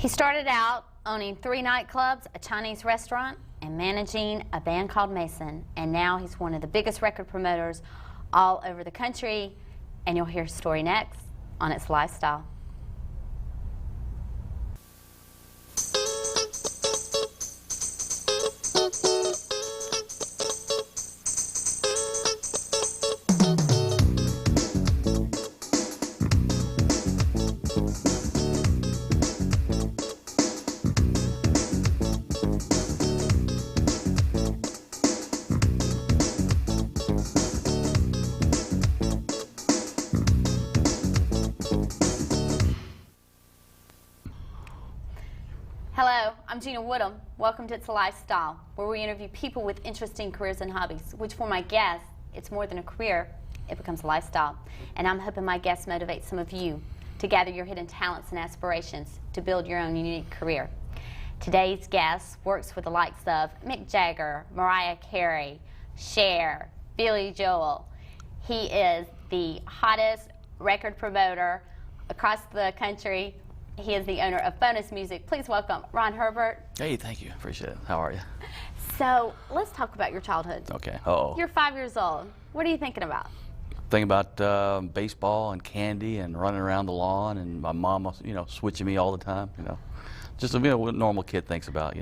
He started out owning 3 nightclubs, a Chinese restaurant, and managing a band called Mason. And now he's one of the biggest record promoters all over the country. And you'll hear his story next on It's Lifestyle. Hello, I'm Gina Woodham. Welcome to It's a Lifestyle, where we interview people with interesting careers and hobbies, which for my guests, it's more than a career, it becomes a lifestyle. And I'm hoping my guests motivate some of you to gather your hidden talents and aspirations to build your own unique career. Today's guest works with the likes of Mick Jagger, Mariah Carey, Cher, Billy Joel. He is the hottest record promoter across the country. He is the owner of Bonus Music. Please welcome Ron Herbert. Hey, thank you. Appreciate it. How are you? So let's talk about your childhood. Okay. Uh-oh. You're 5 years old. What are you thinking about? Thinking about baseball and candy and running around the lawn, and my mom, switching me all the time. Just what a normal kid thinks about.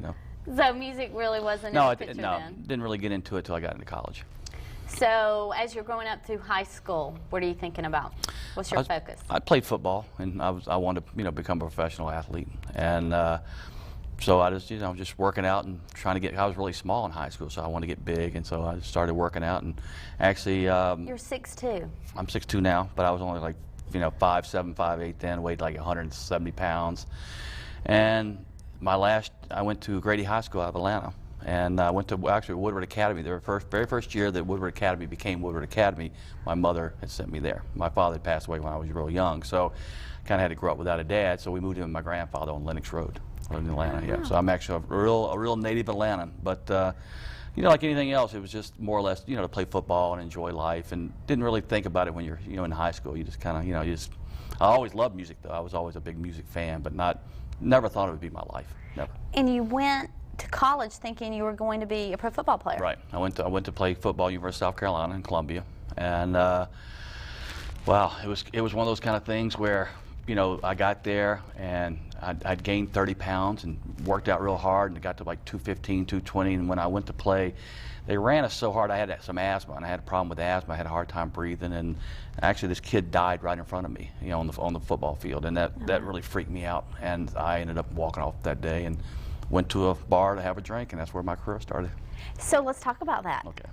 So music really wasn't in the picture then? Didn't really get into it till I got into college. So as you're growing up through high school, what are you thinking about? What's your focus? I played football, and I wanted to become a professional athlete, and so I just working out and trying to get. I was really small in high school, so I wanted to get big, and so I just started working out. And actually, you're 6'2". I'm 6'2" now, but I was only like 5'7", 5'8" then, weighed like 170 pounds. And I went to Grady High School out of Atlanta. And I went to actually Woodward Academy. The very first year that Woodward Academy became Woodward Academy, my mother had sent me there. My father had passed away when I was real young, so kind of had to grow up without a dad. So we moved in with my grandfather on Lenox Road in Atlanta. Yeah, so I'm actually a real native Atlantan. But like anything else, it was just more or less to play football and enjoy life, and didn't really think about it when you're in high school. You just kind of I always loved music though. I was always a big music fan, but never thought it would be my life. Never. And you went to college thinking you were going to be a pro football player. Right. I went to play football at University of South Carolina in Columbia, and wow, it was one of those kind of things where I got there and I'd gained 30 pounds and worked out real hard, and it got to like 215, 220, and when I went to play, they ran us so hard. I had some asthma, and I had a problem with asthma. I had a hard time breathing, and actually this kid died right in front of me, on the football field, and that really freaked me out, and I ended up walking off that day and went to a bar to have a drink, and that's where my career started. So let's talk about that. Okay.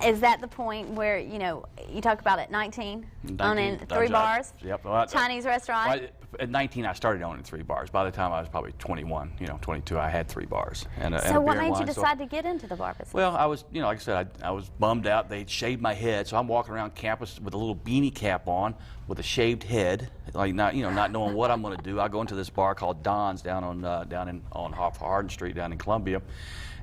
Is that the point where, you talk about at 19 owning 3 bars? Yep. Chinese restaurant? At 19, I started owning 3 bars. By the time I was probably 21, 22, I had 3 bars. So what made you decide to get into the bar business? Well, I was, like I said, I was bummed out. They'd shaved my head, so I'm walking around campus with a little beanie cap on, with a shaved head, like not knowing what I'm going to do. I go into this bar called Don's down on Hardin Street down in Columbia,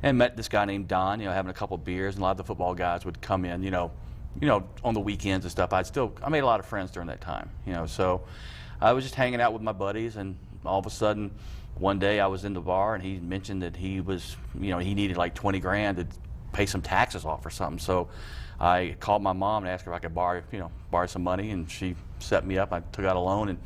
and met this guy named Don, having a couple beers, and a lot of the football guys would come in, on the weekends and stuff. I made a lot of friends during that time, so I was just hanging out with my buddies, and all of a sudden, one day I was in the bar, and he mentioned that he was, he needed like 20 grand to pay some taxes off or something. So I called my mom and asked her if I could borrow some money, and she set me up. I took out a loan and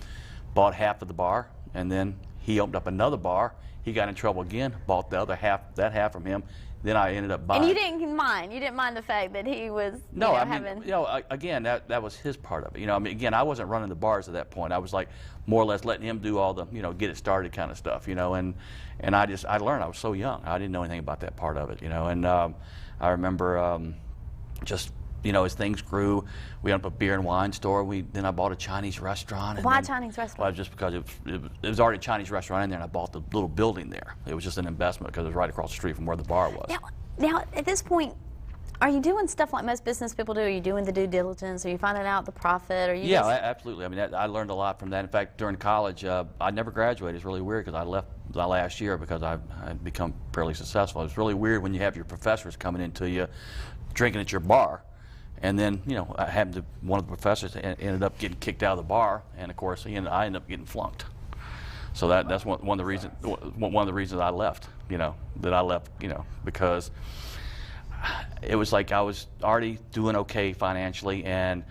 bought half of the bar, and then he opened up another bar. He got in trouble again, bought the other half, that half from him. Then I ended up buying. And you didn't mind the fact that he was again, that was his part of it. Again, I wasn't running the bars at that point. I was like more or less letting him do all the, get it started kind of stuff, and I learned. I was so young. I didn't know anything about that part of it, and I remember just as things grew, we opened up a beer and wine store. Then I bought a Chinese restaurant. Why Chinese restaurant? Well, just because it was already a Chinese restaurant in there, and I bought the little building there. It was just an investment because it was right across the street from where the bar was. Now at this point, are you doing stuff like most business people do? Are you doing the due diligence? Are you finding out the profit? Absolutely. I learned a lot from that. In fact, during college, I never graduated. It's really weird because I left the last year because I'd become fairly successful. It's really weird when you have your professors coming into you, drinking at your bar. And then, one of the professors ended up getting kicked out of the bar, and of course, I ended up getting flunked. So that's one of the reasons I left. Because it was like I was already doing okay financially, and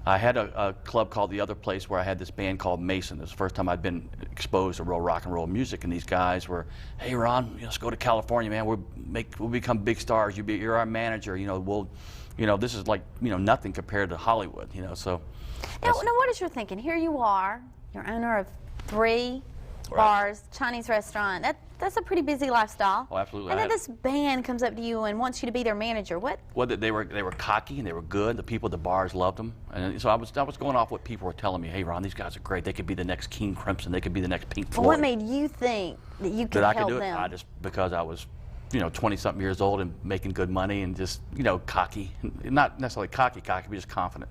I had a club called The Other Place where I had this band called Mason. It was the first time I'd been exposed to real rock and roll music, and these guys were, hey Ron, let's go to California, man. We'll become big stars. You're our manager. This is like nothing compared to Hollywood. So. Now, what is your thinking? Here you are, you're owner of 3 bars, Chinese restaurant. That's a pretty busy lifestyle. Oh, absolutely. And then this band comes up to you and wants you to be their manager. What? Well, they were cocky and they were good. The people at the bars loved them, and so I was going off what people were telling me. Hey, Ron, these guys are great. They could be the next King Crimson. They could be the next Pink Floyd. Well, what made you think that you could help them? I could do it? Because I was, 20-something years old and making good money and just, cocky. Not necessarily cocky, but just confident,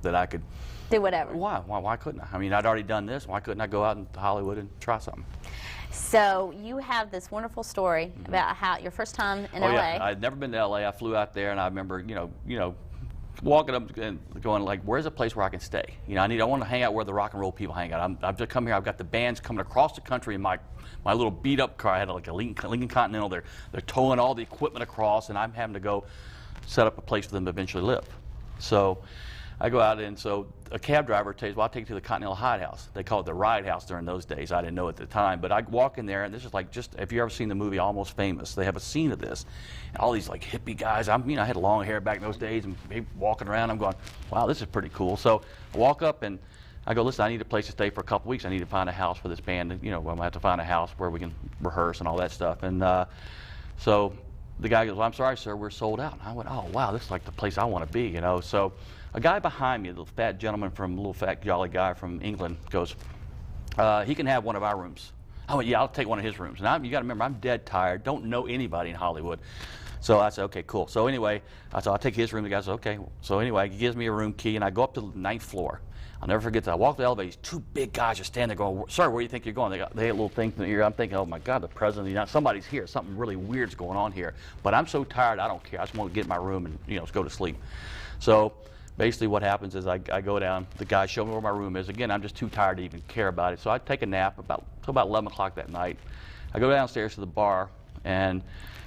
that I could do whatever. Why couldn't I? I mean, I'd already done this. Why couldn't I go out into Hollywood and try something? So you have this wonderful story about how your first time in LA. Yeah. I'd never been to LA. I flew out there, and I remember, walking up and going like, "Where's a place where I can stay?" I want to hang out where the rock and roll people hang out. I've just come here. I've got the bands coming across the country in my little beat up car. I had like a Lincoln Continental. They're towing all the equipment across, and I'm having to go set up a place for them to eventually live. So I go out, and so a cab driver tells, well, I'll take you to the Continental Hidehouse. They called it the Ride House during those days. I didn't know at the time, but I walk in there, and this is like if you ever seen the movie Almost Famous, they have a scene of this. And all these like hippie guys, I had long hair back in those days, and walking around, I'm going, wow, this is pretty cool. So I walk up, and I go, listen, I need a place to stay for a couple weeks. I need to find a house for this band. I'm going to have to find a house where we can rehearse and all that stuff. And so the guy goes, well, I'm sorry, sir, we're sold out. And I went, oh, wow, this is like the place I want to be, So a guy behind me, a little fat gentleman a little fat jolly guy from England, goes, he can have one of our rooms. I went, yeah, I'll take one of his rooms. And you got to remember, I'm dead tired, don't know anybody in Hollywood. So I said, okay, cool. So anyway, I said, I'll take his room. The guy said, okay. So anyway, he gives me a room key, and I go up to the 9th floor. I'll never forget that. I walk the elevator. These 2 big guys are standing there going, sir, where do you think you're going? They had a little thing in the ear. I'm thinking, oh, my God, the president, somebody's here. Something really weird's going on here. But I'm so tired, I don't care. I just want to get in my room and, go to sleep. So basically what happens is I go down. The guy showed me where my room is. Again, I'm just too tired to even care about it. So I take a nap till about 11 o'clock that night. I go downstairs to the bar, and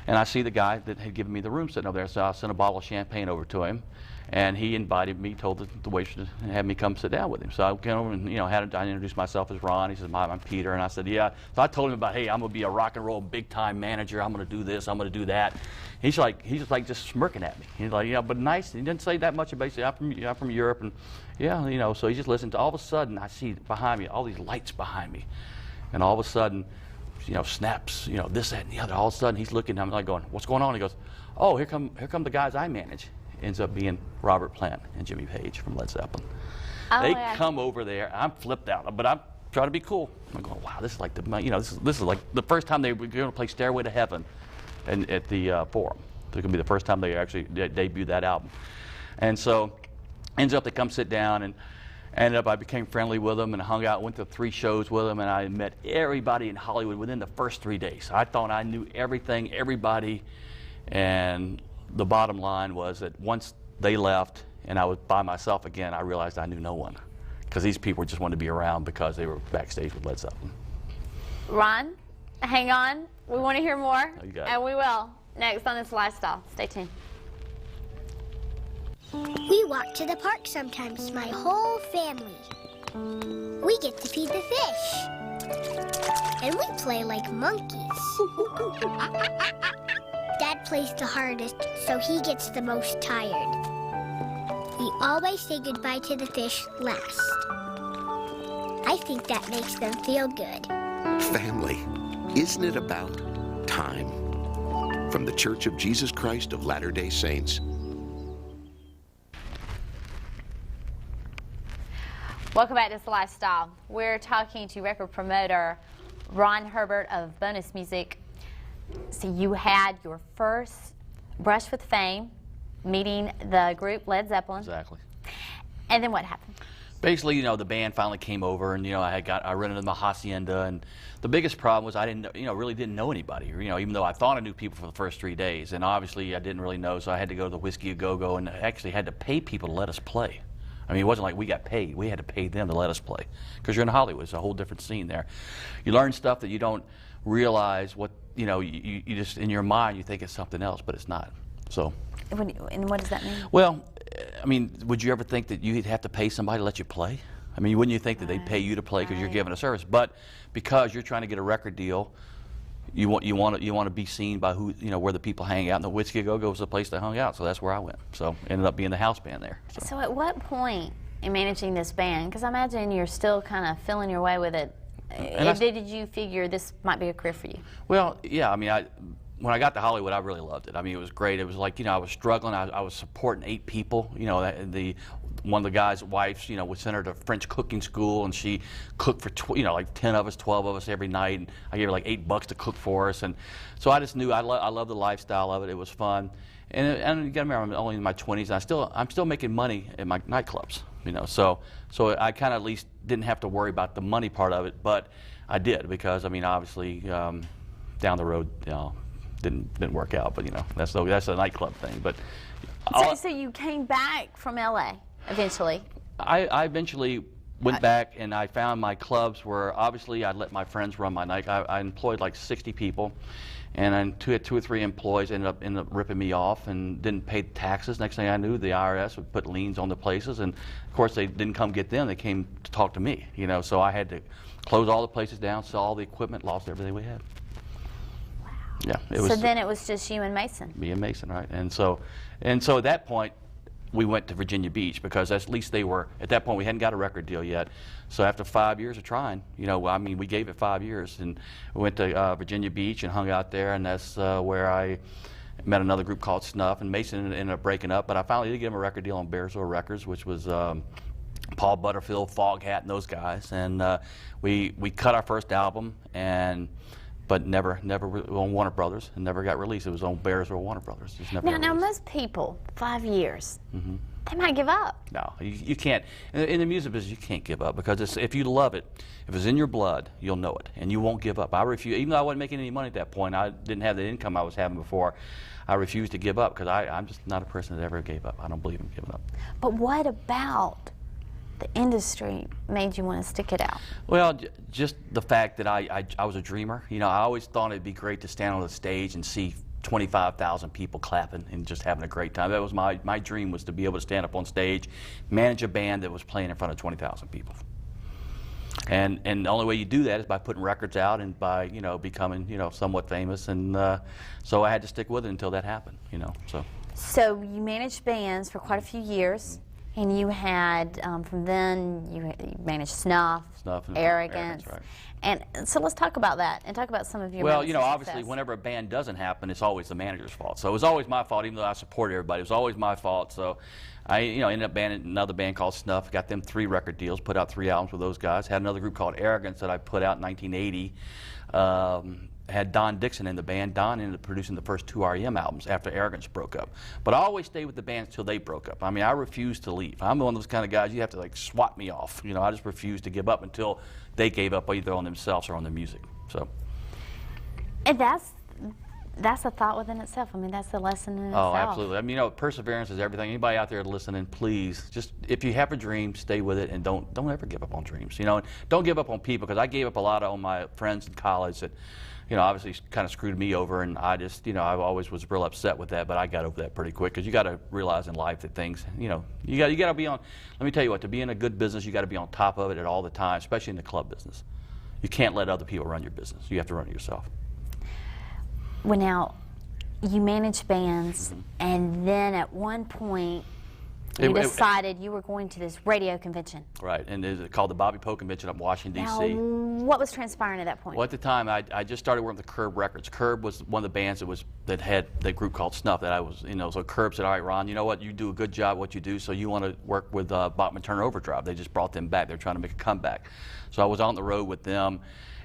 I see the guy that had given me the room sitting over there. So I sent a bottle of champagne over to him. And he invited me, told the waitress to have me come sit down with him. So I came over and, I introduced myself as Ron. He said, I'm Peter. And I said, yeah. So I told him about, hey, I'm going to be a rock and roll big-time manager. I'm going to do this. I'm going to do that. He's just smirking at me. He's like, yeah, but nice. He didn't say that much about it. I'm from Europe. And, yeah, so he just listened to all of a sudden, I see behind me, all these lights behind me. And all of a sudden, snaps, this, that, and the other. All of a sudden, he's looking at me like going, what's going on? He goes, oh, here come the guys I manage. Ends up being Robert Plant and Jimmy Page from Led Zeppelin. Oh, they come over there. I'm flipped out, but I'm trying to be cool. I'm going, wow, this is like this is like the first time they were going to play Stairway to Heaven, at the Forum. It's going to be the first time they actually debuted that album. And so, ends up they come sit down, and I became friendly with them and hung out. Went to 3 shows with them, and I met everybody in Hollywood within the first 3 days. I thought I knew everything, everybody, and the bottom line was that once they left and I was by myself again, I realized I knew no one, because these people just wanted to be around because they were backstage with Led Zeppelin. Ron, hang on. We want to hear more, you got it. And we will next on This Lifestyle. Stay tuned. We walk to the park sometimes, my whole family. We get to feed the fish. And we play like monkeys. Dad plays the hardest, so he gets the most tired. We always say goodbye to the fish last. I think that makes them feel good. Family, isn't it about time? From the Church of Jesus Christ of Latter-day Saints. Welcome back to This Lifestyle. We're talking to record promoter Ron Herbert of Bonus Music. So you had your first brush with fame, meeting the group Led Zeppelin. Exactly. And then what happened? Basically, the band finally came over, and I rented the Hacienda, and the biggest problem was I really didn't know anybody. Even though I thought I knew people for the first 3 days, and obviously I didn't really know, so I had to go to the Whiskey A Go Go, and actually had to pay people to let us play. I mean, it wasn't like we got paid. We had to pay them to let us play. Because you're in Hollywood, it's a whole different scene there. You learn stuff that you don't realize what, you just, in your mind, you think it's something else, but it's not. So. And what does that mean? Well, I mean, would you ever think that you'd have to pay somebody to let you play? I mean, wouldn't you think that they'd pay you to play because you're giving a service? But because you're trying to get a record deal, you want to be seen by who, where the people hang out. And the Whiskey Go Go was the place they hung out, so that's where I went. So ended up being the house band there. So at what point in managing this band, because I imagine you're still kind of feeling your way with it, did you figure this might be a career for you? Well, yeah. I mean, when I got to Hollywood, I really loved it. I mean, it was great. It was like, I was struggling. I was supporting 8 people. One of the guy's wives, we sent her to French cooking school, and she cooked for, like 10 of us, 12 of us every night. And I gave her like $8 to cook for us. And so I just knew I loved the lifestyle of it. It was fun. And you got to remember, I'm only in my 20s, and I'm still making money at my nightclubs. So I kind of at least didn't have to worry about the money part of it, but I did because, I mean, obviously down the road, didn't work out. But that's a nightclub thing. But so you came back from LA eventually. I eventually went back, and I found my clubs where obviously I let my friends run my night. I employed like 60 people, and I had 2 or 3 employees ended up ripping me off and didn't pay taxes. Next thing I knew, the IRS would put liens on the places, and of course they didn't come get them. They came to talk to me. So I had to close all the places down, sell all the equipment, lost everything we had. Wow. Yeah. So then it was just you and Mason. Me and Mason, right? And so at that point, we went to Virginia Beach because at least they were, at that point we hadn't got a record deal yet. So after 5 years of trying, I mean, we gave it 5 years, and we went to Virginia Beach and hung out there, and that's where I met another group called Snuff, and Mason ended up breaking up, but I finally did give him a record deal on Bearsville Records, which was Paul Butterfield, Foghat, and those guys, and we cut our first album, but never on Warner Brothers, and never got released. It was on Bearsville Warner Brothers. Just never now most people, 5 years, mm-hmm. they might give up. No, you can't. In the music business, you can't give up because if you love it, if it's in your blood, you'll know it, and you won't give up. I refuse, even though I wasn't making any money at that point, I didn't have the income I was having before, I refused to give up because I'm just not a person that ever gave up. I don't believe in giving up. But what about the industry made you want to stick it out? Well, just the fact that I was a dreamer. I always thought it'd be great to stand on the stage and see 25,000 people clapping and just having a great time. That was my dream, was to be able to stand up on stage, manage a band that was playing in front of 20,000 people. And the only way you do that is by putting records out and by becoming somewhat famous. And so I had to stick with it until that happened. So you managed bands for quite a few years. And you had, from then, you managed Snuff and Arrogance. Right. And so let's talk about that and talk about some of your obviously, whenever a band doesn't happen, it's always the manager's fault. So it was always my fault, even though I supported everybody. It was always my fault. So I, ended up banding another band called Snuff, got them 3 record deals, put out 3 albums with those guys. Had another group called Arrogance that I put out in 1980. Had Don Dixon in the band. Don ended up producing the first 2 R.E.M. albums after Arrogance broke up. But I always stayed with the bands till they broke up. I mean, I refused to leave. I'm one of those kind of guys, you have to like swat me off. I just refused to give up until they gave up either on themselves or on the music. So. And that's a thought within itself. I mean, that's a lesson in itself. Oh, absolutely. I mean, perseverance is everything. Anybody out there listening, please, just if you have a dream, stay with it, and don't ever give up on dreams. And don't give up on people, because I gave up a lot on my friends in college that, obviously kind of screwed me over, and I just, I always was real upset with that, but I got over that pretty quick, because you got to realize in life that things, you got to be on, let me tell you what, to be in a good business, you got to be on top of it at all the time, especially in the club business. You can't let other people run your business. You have to run it yourself. Well, now, you manage bands, mm-hmm. and then at one point, you decided you were going to this radio convention. Right, and it's called the Bobby Poe Convention up in Washington, D.C. Now, what was transpiring at that point? Well, at the time, I just started working with Curb Records. Curb was one of the bands that had the group called Snuff that I was, so Curb said, all right, Ron, you know what, you do a good job at what you do, so you want to work with Bachman Turner Overdrive. They just brought them back. They're trying to make a comeback. So I was on the road with them,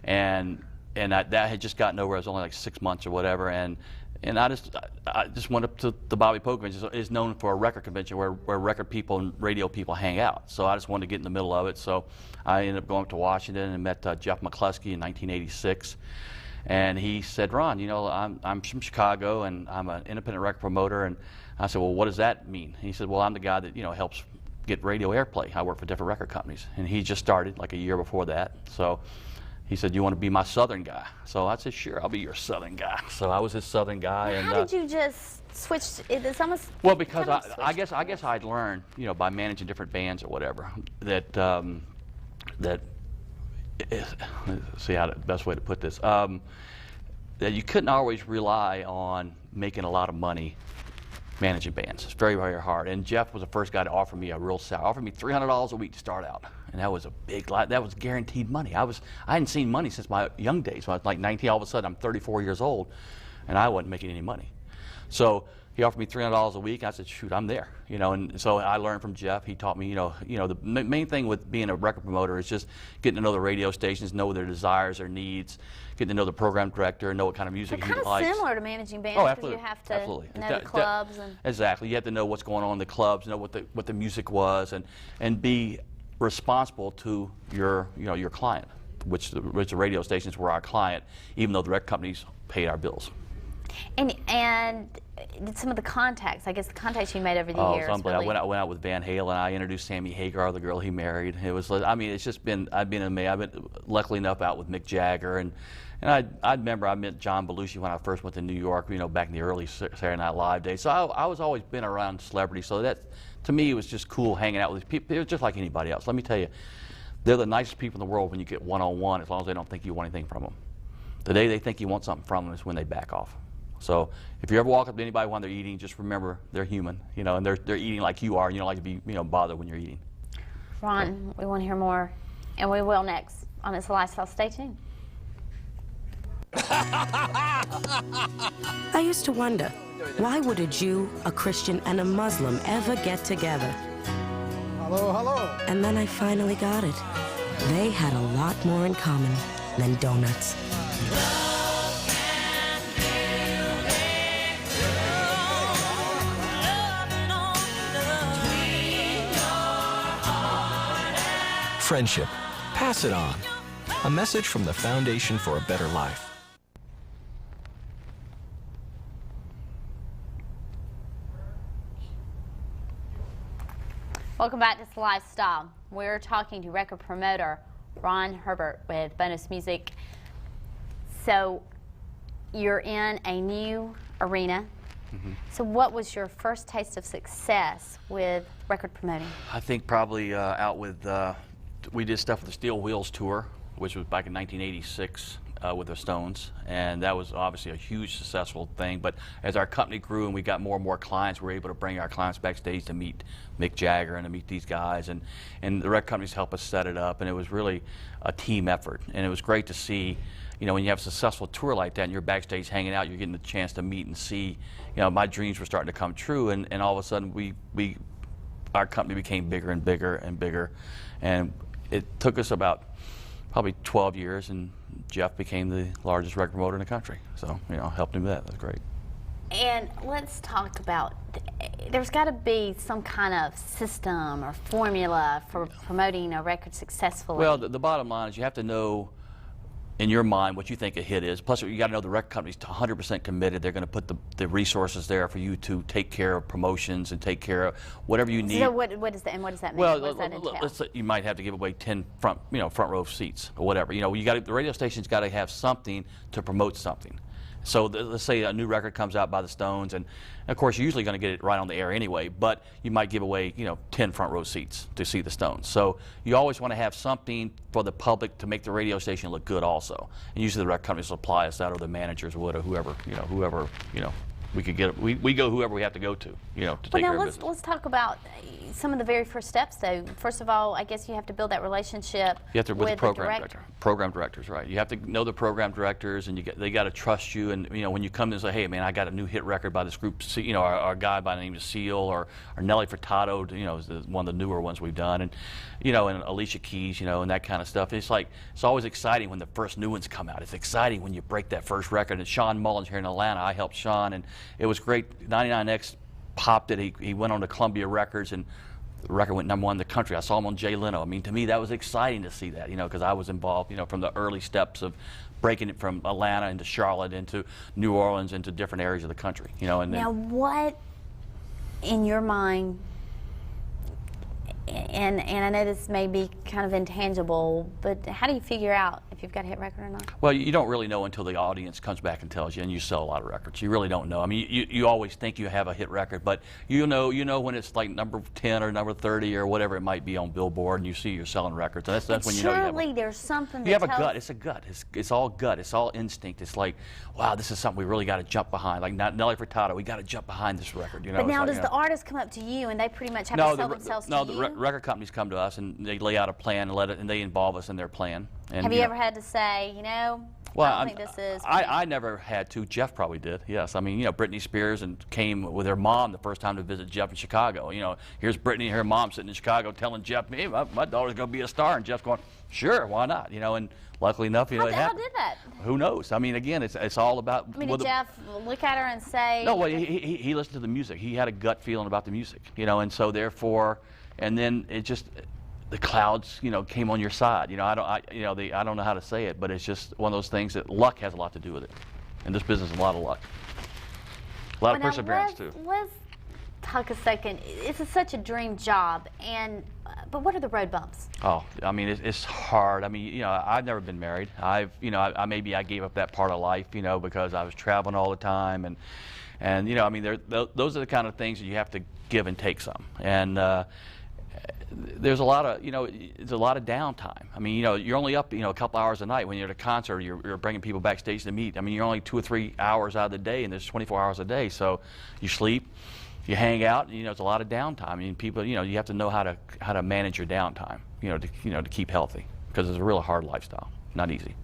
and that had just gotten over. It was only like 6 months or whatever, and I just went up to the Bobby Poe Convention. It's known for a record convention where record people and radio people hang out. So I just wanted to get in the middle of it. So I ended up going up to Washington and met Jeff McCluskey in 1986. And he said, Ron, I'm from Chicago, and I'm an independent record promoter. And I said, well, what does that mean? And he said, well, I'm the guy that, helps get radio airplay. I worked for different record companies, and he just started like a year before that. So he said, "You want to be my Southern guy?" So I said, "Sure, I'll be your Southern guy." So I was his Southern guy. Well, how did you just switch? It's almost well, because I guess I'd learned, you know, by managing different bands or whatever, that let's see how the best way to put this. That you couldn't always rely on making a lot of money managing bands. It's very, very hard. And Jeff was the first guy to offer me a real salary. Offered me $300 a week to start out, and that was a big lot. That was guaranteed money. I hadn't seen money since my young days. When I was like 19, all of a sudden I'm 34 years old, and I wasn't making any money. So he offered me $300 a week. I said, "Shoot, I'm there." You know, and so I learned from Jeff. He taught me, you know, the main thing with being a record promoter is just getting to know the radio stations, know their desires, their needs, getting to know the program director, know what kind of music he likes. Kind of similar to managing bands, Oh, because absolutely. you have to Absolutely. know the clubs and Exactly. You have to know what's going on in the clubs, know what the music was, and be responsible to your client, which the radio stations were our client, even though the record companies paid our bills. And some of the contacts, I guess the contacts you made over the years. Oh, really... I went out with Van Halen. I introduced Sammy Hagar, the girl he married. It was, I mean, it's just been, I've been luckily enough out with Mick Jagger, and I remember I met John Belushi when I first went to New York, you know, back in the early Saturday Night Live days. So I was always been around celebrities. So that, to me, it was just cool hanging out with these people. It was just like anybody else. Let me tell you, they're the nicest people in the world when you get one-on-one, as long as they don't think you want anything from them. The day they think you want something from them is when they back off. So if you ever walk up to anybody while they're eating, just remember they're human, you know, and they're eating like you are, and you don't like to be, you know, bothered when you're eating. Ron, we want to hear more, and we will next on It's a Lifestyle. Stay tuned. I used to wonder, why would a Jew, a Christian, and a Muslim ever get together? Hello, hello. And then I finally got it. They had a lot more in common than donuts. Friendship. Pass it on. A message from the Foundation for a Better Life. Welcome back to It's a Lifestyle. We're talking to record promoter Ron Herbert with Bonus Music. So you're in a new arena. Mm-hmm. So what was your first taste of success with record promoting? I think probably out with, we did stuff with the Steel Wheels Tour, which was back in 1986 with the Stones, and that was obviously a huge successful thing. But as our company grew and we got more and more clients, we were able to bring our clients backstage to meet Mick Jagger and to meet these guys, and the record companies helped us set it up, and it was really a team effort. And it was great to see, you know, when you have a successful tour like that and you're backstage hanging out, you're getting the chance to meet and see, you know, my dreams were starting to come true, and all of a sudden our company became bigger and bigger and bigger, and it took us about probably 12 years, and Jeff became the largest record promoter in the country. So, you know, helped him with that. That's great. And let's talk about, there's got to be some kind of system or formula for promoting a record successfully. Well, the bottom line is you have to know in your mind what you think a hit is. Plus, you got to know the record company's 100% committed. They're going to put the resources there for you to take care of promotions and take care of whatever you need. So what does that, and what does that mean? Well, what does that entail? let's say you might have to give away 10 front row seats or whatever. You know, the radio station's got to have something to promote something. So let's say a new record comes out by the Stones, and of course you're usually going to get it right on the air anyway, but you might give away, you know, 10 front row seats to see the Stones. So you always want to have something for the public to make the radio station look good also. And usually the record companies supply us that, or the managers would, or whoever, we could get. We go whoever we have to go to, you know, to take care of business. Let's talk about some of the very first steps, though. First of all, I guess you have to build that relationship with the program director. Program directors, right? You have to know the program directors, and they got to trust you. And you know, when you come in and say, "Hey, man, I got a new hit record by this group," you know, our guy by the name of Seal, or Nelly Furtado, you know, is one of the newer ones we've done, and you know, and Alicia Keys, you know, and that kind of stuff. It's like, it's always exciting when the first new ones come out. It's exciting when you break that first record. And Sean Mullins here in Atlanta, I helped Sean, and it was great. 99X popped it. He went on to Columbia Records, and the record went #1 in the country. I saw him on Jay Leno. I mean, to me, that was exciting to see that, you know, because I was involved, you know, from the early steps of breaking it from Atlanta into Charlotte into New Orleans into different areas of the country, you know. And now, what in your mind and I know this may be kind of intangible, but how do you figure out if you've got a hit record or not? Well, you don't really know until the audience comes back and tells you, and you sell a lot of records. You really don't know. I mean, you always think you have a hit record, but you know when it's like number 10 or number 30 or whatever it might be on Billboard, and you see you're selling records. And that's when you know you have Surely there's something. You have a gut. It's a gut. It's all gut. It's all instinct. It's like, wow, this is something we really got to jump behind. Like Nelly Furtado, we got to jump behind this record. You know. But now, like, does you the know, artist come up to you and they pretty much have to sell themselves to you? No, the record companies come to us and they lay out a plan and they involve us in their plan. And, have you ever had to say, you know, well, I don't think this is? I never had to. Jeff probably did. Yes, I mean, you know, Britney Spears came with her mom the first time to visit Jeff in Chicago. You know, here's Britney and her mom sitting in Chicago telling Jeff, "Hey, my daughter's going to be a star," and Jeff's going, "Sure, why not?" You know, and luckily enough, you know, it happened. How did that? Who knows? I mean, again, it's all about. I mean, did Jeff look at her and say? No, well, he listened to the music. He had a gut feeling about the music, you know, and so therefore, and then it just. The clouds, you know, came on your side. You know, I don't know how to say it, but it's just one of those things that luck has a lot to do with it. In this business, a lot of luck, a lot of perseverance too. Let's talk a second. It's such a dream job, but what are the road bumps? Oh, I mean, it's hard. I mean, you know, I've never been married. You know, I gave up that part of life, you know, because I was traveling all the time, and you know, I mean, those are the kind of things that you have to give and take some, and. There's a lot of, you know, it's a lot of downtime. I mean, you know, you're only up, you know, a couple hours a night when you're at a concert. You're bringing people backstage to meet. I mean, you're only 2 or 3 hours out of the day, and there's 24 hours a day. So you sleep, you hang out. You know, it's a lot of downtime. I mean, people, you know, you have to know how to manage your downtime. You know, to keep healthy, because it's a real hard lifestyle, not easy.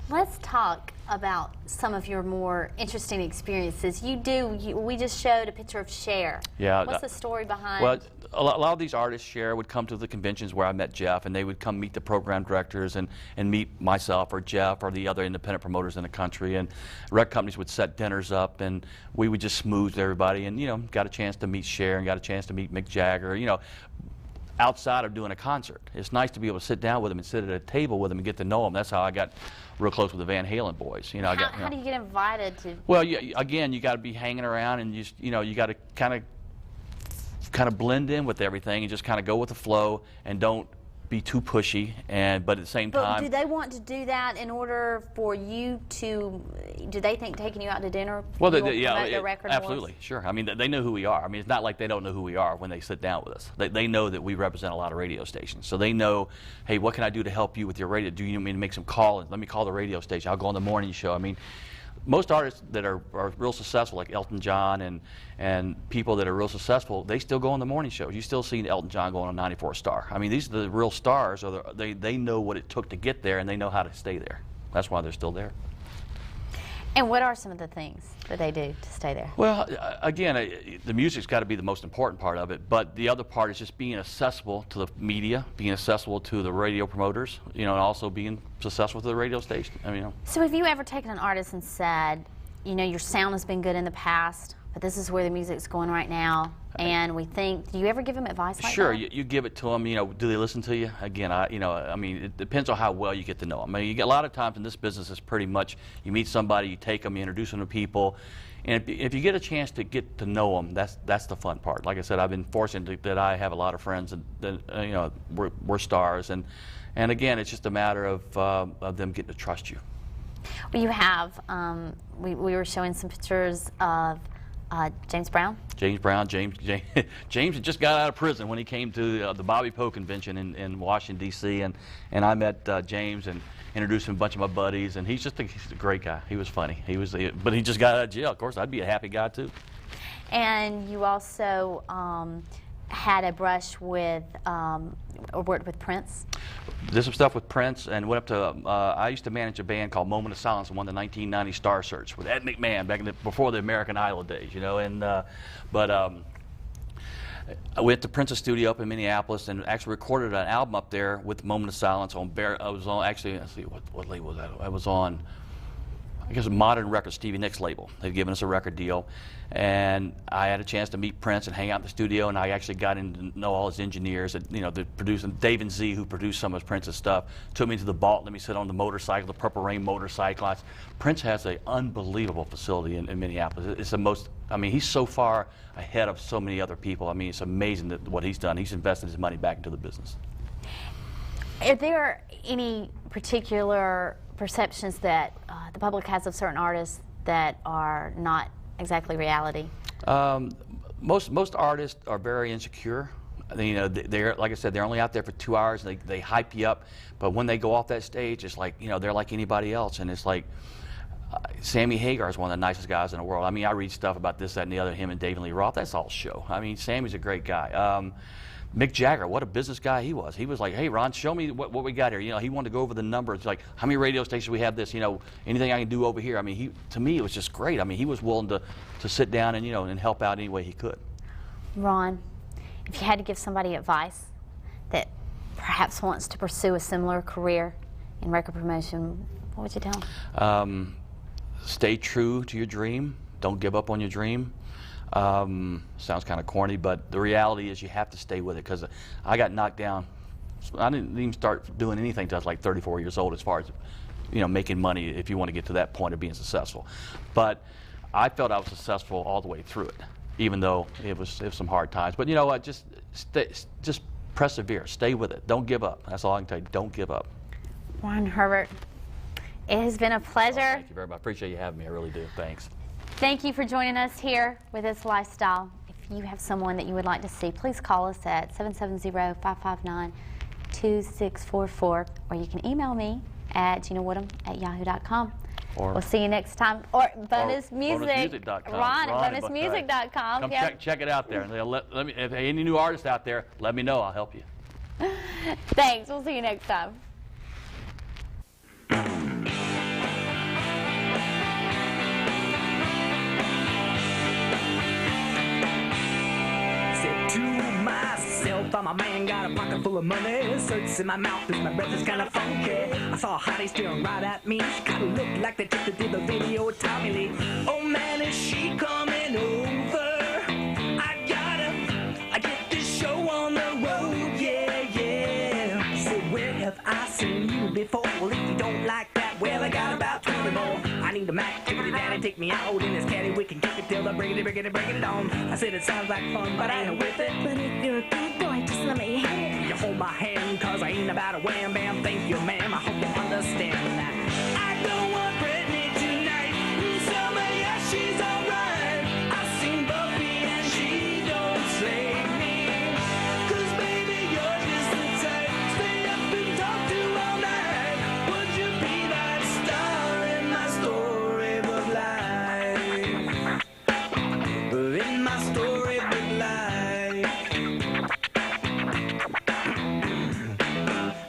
Let's talk about some of your more interesting experiences. We just showed a picture of Cher. Yeah. What's the story behind? Well, a lot of these artists, Cher, would come to the conventions where I met Jeff, and they would come meet the program directors and meet myself or Jeff or the other independent promoters in the country. And record companies would set dinners up, and we would just smooth everybody, and you know, got a chance to meet Cher and got a chance to meet Mick Jagger. You know. Outside of doing a concert. It's nice to be able to sit down with them and sit at a table with them and get to know them. That's how I got real close with the Van Halen boys. You know, how do you get invited to? Well, again, you got to be hanging around, and you know, you got to kind of blend in with everything and just kind of go with the flow and don't be too pushy, but at the same time. But do they want to do that in order for you to? Do they think taking you out to dinner? Well, yeah, their record absolutely, more? Sure. I mean, they know who we are. I mean, it's not like they don't know who we are when they sit down with us. They know that we represent a lot of radio stations, so they know, hey, what can I do to help you with your radio? Do you need me to make some calls? Let me call the radio station. I'll go on the morning show. I mean. Most artists that are real successful, like Elton John and people that are real successful, they still go on the morning shows. You still see Elton John going on 94 Star. I mean, these are the real stars. They know what it took to get there, and they know how to stay there. That's why they're still there. And what are some of the things that they do to stay there? Well, again, the music's got to be the most important part of it, but the other part is just being accessible to the media, being accessible to the radio promoters, you know, and also being successful to the radio station. I mean, you know. So have you ever taken an artist and said, you know, your sound has been good in the past, but this is where the music's going right now, and we think, do you ever give them advice like that? Sure, you give it to them, you know, do they listen to you? Again, I mean, it depends on how well you get to know them. I mean, you get a lot of times in this business, it's pretty much, you meet somebody, you take them, you introduce them to people, and if you get a chance to get to know them, that's the fun part. Like I said, I've been fortunate that I have a lot of friends that you know, we're stars, and again, it's just a matter of them getting to trust you. Well, you have, we were showing some pictures of James Brown. James had just got out of prison when he came to the Bobby Poe convention in Washington, D.C., and I met James and introduced him to a bunch of my buddies, and he's a great guy. He was funny. But he just got out of jail. Of course, I'd be a happy guy too. And you also had a brush with, or worked with Prince? Did some stuff with Prince, and went up to, I used to manage a band called Moment of Silence and won the 1990 Star Search with Ed McMahon back before the American Idol days, you know, and, I went to Prince's studio up in Minneapolis and actually recorded an album up there with Moment of Silence on I was on, actually, let's see, what label was that? I was on I guess, a Modern Records, Stevie Nicks label. They've given us a record deal, and I had a chance to meet Prince and hang out in the studio, and I actually got in to know all his engineers, that, you know, the producing Dave and Z, who produced some of Prince's stuff, took me to the vault, let me sit on the motorcycle, the Purple Rain motorcycle. Prince has an unbelievable facility in Minneapolis. It's the most, I mean, he's so far ahead of so many other people. I mean, it's amazing that what he's done. He's invested his money back into the business. Are there any particular perceptions that the public has of certain artists that are not exactly reality? Most artists are very insecure. You know, they're, like I said, they're only out there for 2 hours. They hype you up, but when they go off that stage, it's like, you know, they're like anybody else. And it's like, Sammy Hagar is one of the nicest guys in the world. I mean, I read stuff about this, that, and the other, him and David Lee Roth. That's all show. I mean, Sammy's a great guy. Mick Jagger, what a business guy he was. He was like, hey, Ron, show me what we got here. You know, he wanted to go over the numbers, like, how many radio stations we have this, you know, anything I can do over here. I mean, to me, it was just great. I mean, he was willing to sit down and, you know, and help out any way he could. Ron, if you had to give somebody advice that perhaps wants to pursue a similar career in record promotion, what would you tell them? Stay true to your dream. Don't give up on your dream. Sounds kind of corny, but the reality is you have to stay with it, because I got knocked down. I didn't even start doing anything until I was like 34 years old, as far as, you know, making money, if you want to get to that point of being successful. But I felt I was successful all the way through it, even though it was some hard times. But you know what, just persevere, stay with it, don't give up. That's all I can tell you, don't give up. Ron Herbert, it has been a pleasure. Oh, thank you very much. I appreciate you having me, I really do. Thanks. Thank you for joining us here with It's Lifestyle. If you have someone that you would like to see, please call us at 770-559-2644, or you can email me at ginawoodham@yahoo.com. We'll see you next time. Or bonus music. Bonusmusic.com. Ron at bonusmusic.com. Come yep. check it out there. And let me, if any new artists out there, let me know. I'll help you. Thanks. We'll see you next time. To myself, I'm a man, got a pocket full of money. Search in my mouth as my breath is kind of funky. I saw a hottie staring right at me. She kind of looked like the chick that did the video with Tommy Lee. Oh man, is she coming over? I get this show on the road, yeah, yeah. So where have I seen you before? Well, if you don't like that, well, I got about 20 more. I need a Mac, give it a daddy, take me out in this caddy. We can kick it till I bring it on. I said it sounds like fun, but I ain't with it. But if you're a good boy, just let me hit it. You hold my hand, cause I ain't about a wham bam. Thank you, ma'am, I hope you understand that. I don't want Britney tonight. Summer, yeah, she's alright. I seen Buffy and she don't slay me. Cause baby, you're just the type. Stay up and talk to all night. Would you be that star in my storybook life? In my storybook life.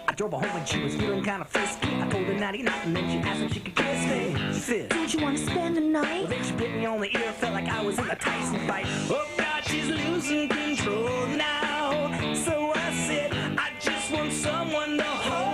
I drove her home when she was feeling kind of frisky. I told her nighty night, and then she asked if she could kiss me. She said, Don't you want to spend the night? well, then she bit me on the ear. Felt like I was in a Tyson fight. Oh God, she's losing control now. So I said, I just want someone to hold.